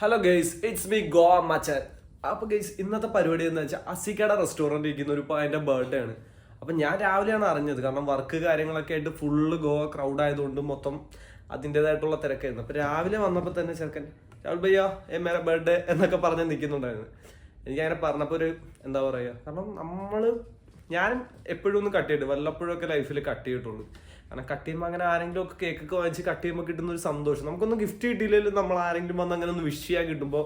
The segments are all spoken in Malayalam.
Hello guys, it's me Goa മച്ചാൻ. അപ്പൊ ഗൈസ്, ഇന്നത്തെ പരിപാടി എന്ന് വെച്ചാൽ അസിക്കയുടെ റെസ്റ്റോറൻറ്റ് ഇരിക്കുന്ന ഒരു അതിന്റെ ബർത്ത്ഡേ ആണ്. അപ്പൊ ഞാൻ രാവിലെയാണ് അറിഞ്ഞത്, കാരണം വർക്ക് കാര്യങ്ങളൊക്കെ ആയിട്ട് ഫുള്ള് ഗോവ ക്രൗഡ് ആയതുകൊണ്ട് മൊത്തം അതിൻ്റെതായിട്ടുള്ള തിരക്കായിരുന്നു. അപ്പൊ രാവിലെ വന്നപ്പോൾ തന്നെ ചെറുക്കൻ രാഹുൽ ഭയ്യ മേരെ ബർത്ത്ഡേ എന്നൊക്കെ പറഞ്ഞ് നിൽക്കുന്നുണ്ടായിരുന്നു. എനിക്കങ്ങനെ പറഞ്ഞപ്പോൾ ഒരു എന്താ പറയുക, കാരണം ഞാനും എപ്പോഴും ഒന്ന് കട്ട് ചെയ്തിട്ട് വല്ലപ്പോഴും ഒക്കെ ലൈഫിൽ കട്ട് ചെയ്തിട്ടുള്ളൂ. കാരണം കട്ട് ചെയ്യുമ്പോൾ അങ്ങനെ ആരെങ്കിലും ഒക്കെ കേക്കൊക്കെ വാങ്ങിച്ച് കട്ട് ചെയ്യുമ്പോൾ കിട്ടുന്ന ഒരു സന്തോഷം, നമുക്കൊന്നും ഗിഫ്റ്റ് കിട്ടിയില്ലെങ്കിലും നമ്മൾ ആരെങ്കിലും വന്ന് അങ്ങനെ ഒന്ന് വിഷ് ചെയ്യാൻ കിട്ടുമ്പോൾ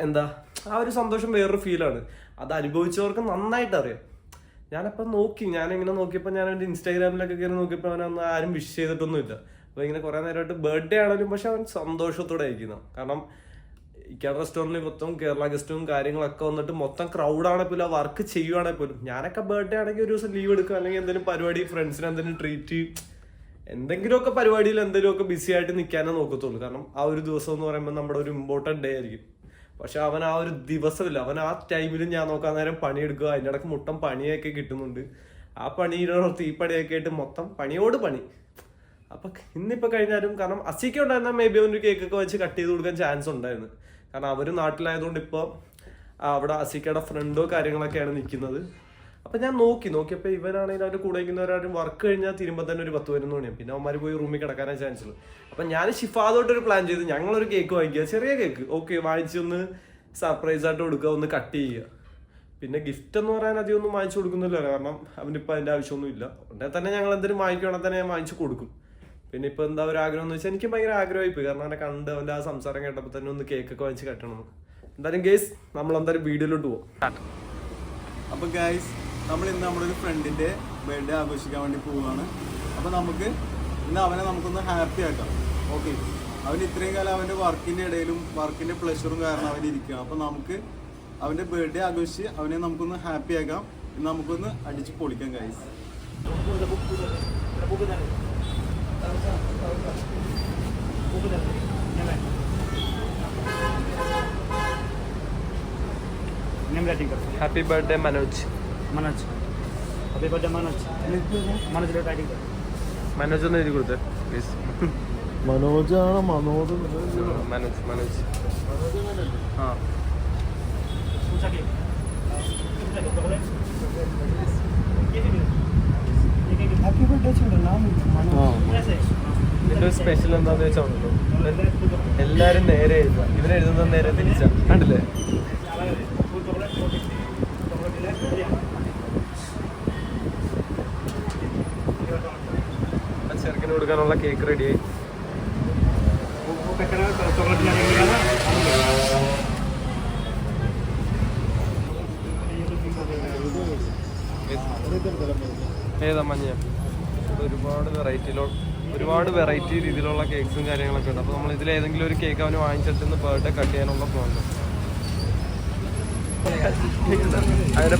എന്താ ആ ഒരു സന്തോഷം വേറൊരു ഫീലാണ്. അത് അനുഭവിച്ചവർക്ക് നന്നായിട്ട് അറിയാം. ഞാനിപ്പോൾ ഞാനിങ്ങനെ നോക്കിയപ്പോൾ ഞാൻ എൻ്റെ ഇൻസ്റ്റാഗ്രാമിലൊക്കെ കയറി നോക്കിയപ്പോൾ അവനൊന്നും ആരും വിഷ് ചെയ്തിട്ടൊന്നുമില്ല. അപ്പോൾ ഇങ്ങനെ കുറേ നേരമായിട്ട് ബർത്ത്ഡേ ആണെങ്കിലും പക്ഷെ അവൻ സന്തോഷത്തോടെ അയക്കുന്നു. കാരണം ഇക്കാട് റെസ്റ്റോറൻറ്റിൽ മൊത്തം കേരള ഗസ്റ്റും കാര്യങ്ങളൊക്കെ വന്നിട്ട് മൊത്തം ക്രൗഡാണെങ്കിൽ പോലും വർക്ക് ചെയ്യുവാണെങ്കിൽ പോലും ഞാനൊക്കെ ബർത്ത്ഡേ ആണെങ്കിൽ ഒരു ദിവസം ലീവ് എടുക്കും, അല്ലെങ്കിൽ എന്തെങ്കിലും പരിപാടി ഫ്രണ്ട്സിന് എന്തെങ്കിലും ട്രീറ്റ് എന്തെങ്കിലുമൊക്കെ പരിപാടിയിൽ എന്തെങ്കിലുമൊക്കെ ബിസി ആയിട്ട് നിൽക്കാനേ നോക്കത്തുള്ളൂ. കാരണം ആ ഒരു ദിവസം എന്ന് പറയുമ്പോൾ നമ്മുടെ ഒരു ഇമ്പോർട്ടൻറ്റ് ഡേ ആയിരിക്കും. പക്ഷെ അവൻ ആ ഒരു ദിവസമില്ല, അവൻ ആ ടൈമിലും ഞാൻ നോക്കാൻ നേരം പണിയെടുക്കുക, അതിൻ്റെ ഇടയ്ക്ക് മൊത്തം പണിയൊക്കെ കിട്ടുന്നുണ്ട്. ആ പണിയിലോർത്ത് ഈ പണിയൊക്കെ ആയിട്ട് മൊത്തം പണിയോട് പണി. അപ്പം ഇന്നിപ്പോൾ കഴിഞ്ഞാലും, കാരണം അസിക്ക ഉണ്ടായിരുന്നാൽ മേ ബി അവനൊരു കേക്കൊക്കെ വെച്ച് കട്ട് ചെയ്ത് കൊടുക്കാൻ ചാൻസ് ഉണ്ടായിരുന്നു. കാരണം അവർ നാട്ടിലായതുകൊണ്ട് ഇപ്പോൾ അവിടെ അസിക്കയുടെ ഫ്രണ്ടോ കാര്യങ്ങളൊക്കെയാണ് നിൽക്കുന്നത്. അപ്പം ഞാൻ നോക്കിയപ്പോൾ ഇവനാണെങ്കിൽ അവൻ്റെ കൂടെ നിൽക്കുന്നവരാരും വർക്ക് കഴിഞ്ഞാൽ തീരുമ്പോൾ തന്നെ ഒരു 10-11 മണിയാണ്. പിന്നെ അവന്മാർ പോയി റൂമിൽ കിടക്കാനേ ചാൻസ് ഉള്ളൂ. അപ്പം ഞാൻ ഷിഫാദോട്ടൊരു പ്ലാൻ ചെയ്ത് ഞങ്ങളൊരു കേക്ക് വാങ്ങിക്കുക, ചെറിയ കേക്ക് ഓക്കെ വാങ്ങിച്ചൊന്ന് സർപ്രൈസ് ആയിട്ട് കൊടുക്കുക, ഒന്ന് കട്ട് ചെയ്യുക. പിന്നെ ഗിഫ്റ്റ് എന്ന് പറയാൻ അധികം ഒന്നും വാങ്ങിച്ചു കൊടുക്കുന്നില്ല, കാരണം അവനിപ്പോൾ അതിൻ്റെ ആവശ്യമൊന്നും ഇല്ല. ഉണ്ടെങ്കിൽ തന്നെ ഞങ്ങൾ എന്തെങ്കിലും വാങ്ങിക്കുകയാണെങ്കിൽ തന്നെ ഞാൻ വാങ്ങിച്ചു കൊടുക്കും. പിന്നെ ഇപ്പോൾ എന്താ ഒരു ആഗ്രഹം എന്ന് വെച്ചാൽ എനിക്ക് ഭയങ്കര ആഗ്രഹമായിപ്പോയി, കാരണം അവനെ കണ്ട് അവൻ്റെ ആ സംസാരം കേട്ടപ്പോൾ തന്നെ ഒന്ന് കേക്കൊക്കെ വാങ്ങിച്ച് കെട്ടണം. എന്തായാലും ഗൈസ്, നമ്മളെന്തായാലും വീഡിയോയിലോട്ട് പോകാം. അപ്പോൾ ഗൈസ്, ഇന്ന് നമ്മളൊരു ഫ്രണ്ടിൻ്റെ ബർത്ത്ഡേ ആഘോഷിക്കാൻ വേണ്ടി പോവുകയാണ്. അപ്പോൾ ഇന്ന് അവനെ നമുക്കൊന്ന് ഹാപ്പി ആക്കാം. ഓക്കെ, അവൻ ഇത്രയും കാലം അവൻ്റെ വർക്കിൻ്റെ ഇടയിലും വർക്കിൻ്റെ പ്ലഷറും കാരണം അവൻ ഇരിക്കുകയാണ്. അപ്പോൾ നമുക്ക് അവൻ്റെ ബർത്ത്ഡേ ആഘോഷിച്ച് അവനെ നമുക്കൊന്ന് ഹാപ്പി ആക്കാം. ഇന്ന് നമുക്കൊന്ന് അടിച്ച് പൊളിക്കാം guys. Happy birthday Manoj. Happy birthday Manoj. Manoj ഒന്ന് എഴുതി കൊടുത്തേ പ്ലീസ്. മനോജാണ് മനോജ് ആ ഹാപ്പി ബർത്ത്ഡേ ഇതിന്റെ സ്പെഷ്യൽ എന്താന്ന് വെച്ചാണല്ലോ, എല്ലാരും നേരെ എഴുതുക, ഇവരെഴുതുന്നത് നേരെ തിരിച്ചാ, കണ്ടില്ലേ? ചെറുക്കിന് കൊടുക്കാനുള്ള കേക്ക് റെഡിയായി. ഏതാ മഞ്ഞ? ഒരുപാട് വെറൈറ്റി രീതിയിലുള്ള കേക്ക്സും കാര്യങ്ങളൊക്കെ ഉണ്ട്. അപ്പോൾ നമ്മൾ ഇതിൽ ഏതെങ്കിലും ഒരു കേക്ക് അവന് വാങ്ങിച്ചിട്ട് ബർത്ത്ഡേ കട്ട് ചെയ്യാനുള്ള പ്ലാൻ. അതിന്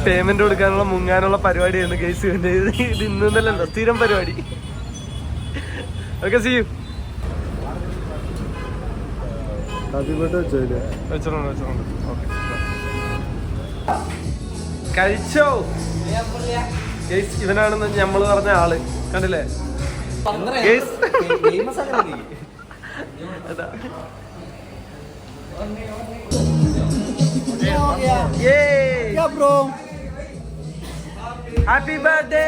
പേയ്മെന്റ് കൊടുക്കാനുള്ള മുങ്ങാനുള്ള പരിപാടിയായിരുന്നു കേസ്. ഇത് ഇന്നല്ലല്ലോ, സ്ഥിരം പരിപാടി. Okay, see you. വെച്ചോണ്ട് ഓക്കെ, കഴിച്ചോ? ഇവനാണെന്ന് ഞമ്മള് പറഞ്ഞ ആള്, കണ്ടില്ലേ? Happy birthday.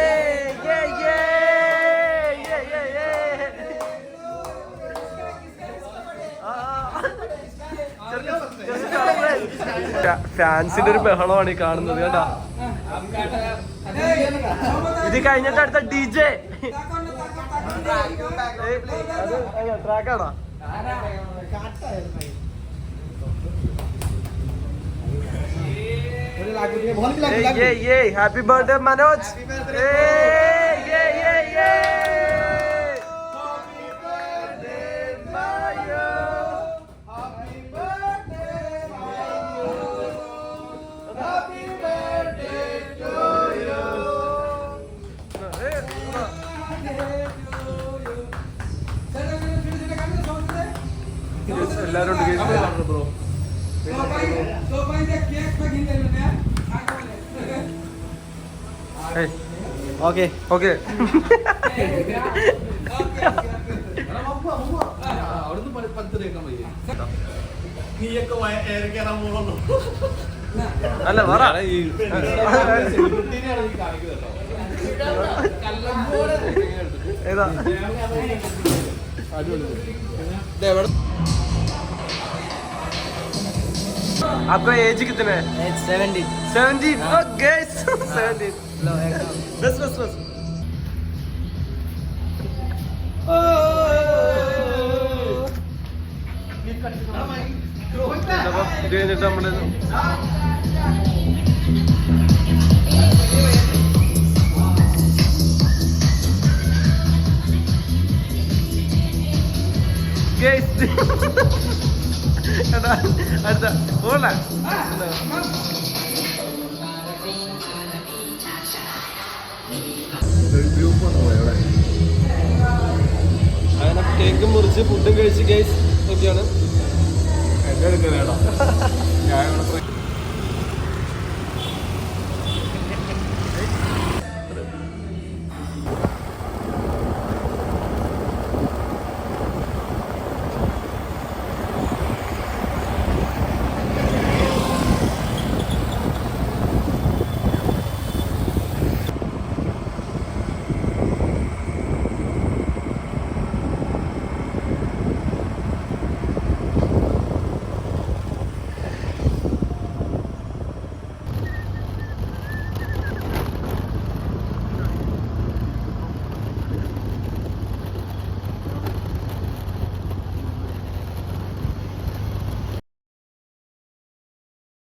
ഫാൻസിന്റെ ഒരു ബഹളമാണ് ഈ കാണുന്നത്, കേട്ടാ? ഇത് കഴിഞ്ഞിട്ട് അടുത്ത DJ ട്രാക്കാണോ? Happy birthday Manoj. എല്ലാരും ബ്രോ. ഓക്കെ ഓക്കെ അവിടുന്ന് 10 രൂപ നീയൊക്കെ ഏറി കയറാൻ പോകുന്നു. അല്ല പറ ഏതാ आपका एज कितना है? 17. 17. Oh, guys, 17. बस बस बस. ഇത് കഴിഞ്ഞിട്ട് നമ്മള് അടുത്ത പോകണ്ട. അങ്ങനെ കേക്ക് മുറിച്ച് ഫുഡും കഴിച്ച് ഗൈസ് ഒക്കെയാണ്. എന്നെ എടുക്കണേടാ ഞാൻ ഇവിടെ